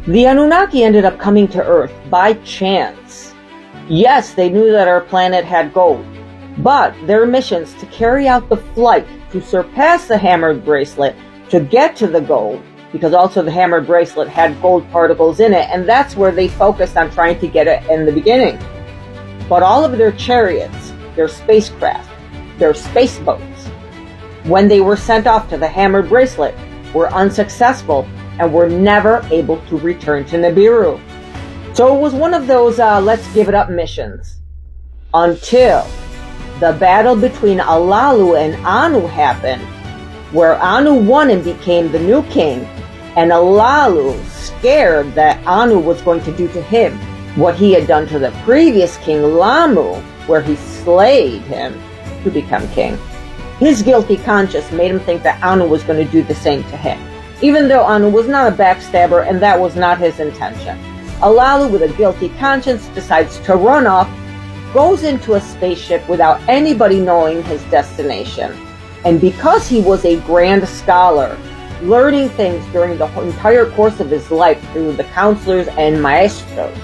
The Anunnaki ended up coming to Earth by chance. Yes, they knew that our planet had gold, but their missions to carry out the flight to surpass the hammered bracelet to get to the gold, because also the hammered bracelet had gold particles in it, and that's where they focused on trying to get it in the beginning. But all of their chariots, their spacecraft, their space boats, when they were sent off to the hammered bracelet, were unsuccessful and were never able to return to Nibiru. So it was one of those let's give it up missions. Until the battle between Alalu and Anu happened, where Anu won and became the new king, and Alalu, scared that Anu was going to do to him what he had done to the previous king Lamu, where he slayed him to become king. His guilty conscience made him think that Anu was going to do the same to him, even though Anu was not a backstabber and that was not his intention. Alalu, with a guilty conscience, decides to run off, goes into a spaceship without anybody knowing his destination. And because he was a grand scholar, learning things during the entire course of his life through the counselors and maestros,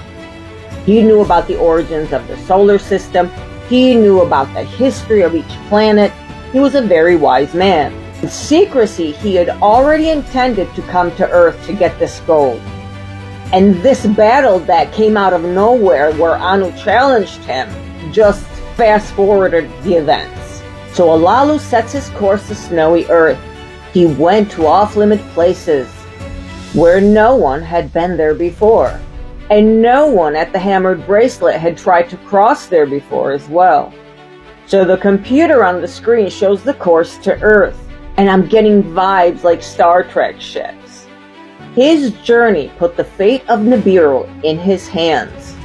he knew about the origins of the solar system, he knew about the history of each planet. He was a very wise man. In secrecy, he had already intended to come to Earth to get this gold. And this battle that came out of nowhere, where Anu challenged him, just fast-forwarded the events. So Alalu sets his course to snowy Earth. He went to off-limit places where no one had been there before. And no one at the hammered bracelet had tried to cross there before as well. So the computer on the screen shows the course to Earth, and I'm getting vibes like Star Trek ships. His journey put the fate of Nibiru in his hands,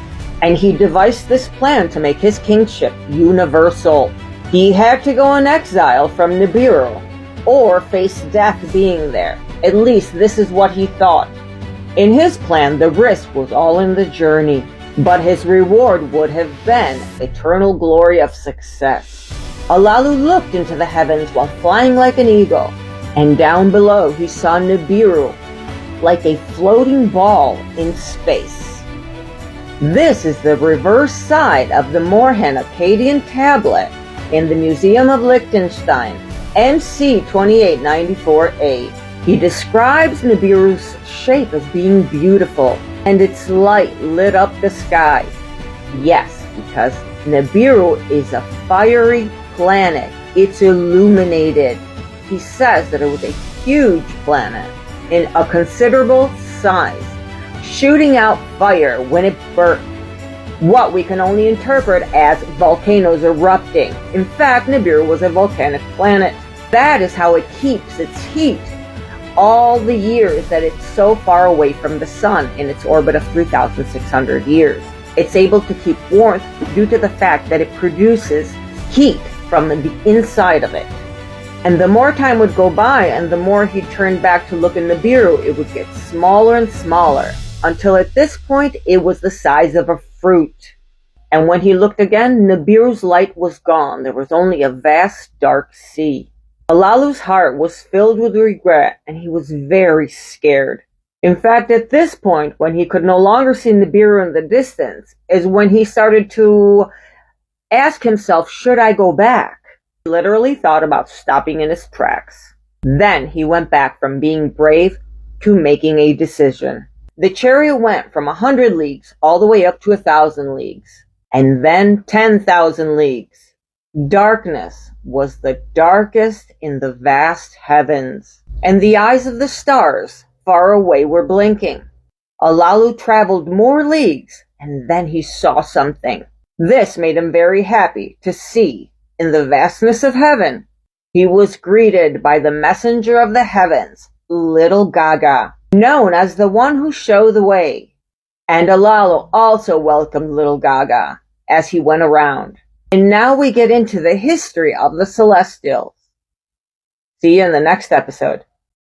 and he devised this plan to make his kingship universal. He had to go in exile from Nibiru, or face death being there. At least this is what he thought. In his plan, the risk was all in the journey, but his reward would have been eternal glory of success. Alalu looked into the heavens while flying like an eagle, and down below he saw Nibiru, like a floating ball in space. This is the reverse side of the Morhen Akkadian tablet in the Museum of Liechtenstein, NC 2894A. He describes Nibiru's shape as being beautiful, and its light lit up the sky. Yes, because Nibiru is a fiery planet. It's illuminated. He says that it was a huge planet in a considerable size, shooting out fire when it burnt, what we can only interpret as volcanoes erupting. In fact, Nibiru was a volcanic planet. That is how it keeps its heat all the years that it's so far away from the sun in its orbit of 3,600 years. It's able to keep warmth due to the fact that it produces heat from the inside of it. And the more time would go by and the more he turned back to look in Nibiru, it would get smaller and smaller, until at this point it was the size of a fruit. And when he looked again, Nibiru's light was gone. There was only a vast dark sea. Alalu's heart was filled with regret, and he was very scared. In fact, at this point, when he could no longer see Nibiru in the distance, is when he started to ask himself, should I go back? He literally thought about stopping in his tracks. Then he went back from being brave to making a decision. The chariot went from 100 leagues all the way up to 1,000 leagues, and then 10,000 leagues. Darkness was the darkest in the vast heavens, and the eyes of the stars far away were blinking. Alalu traveled more leagues, and then he saw something. This made him very happy to see. In the vastness of heaven, he was greeted by the messenger of the heavens, Little Gaga, known as the one who showed the way. And Alalu also welcomed Little Gaga as he went around. And now we get into the history of the Celestials. See you in the next episode.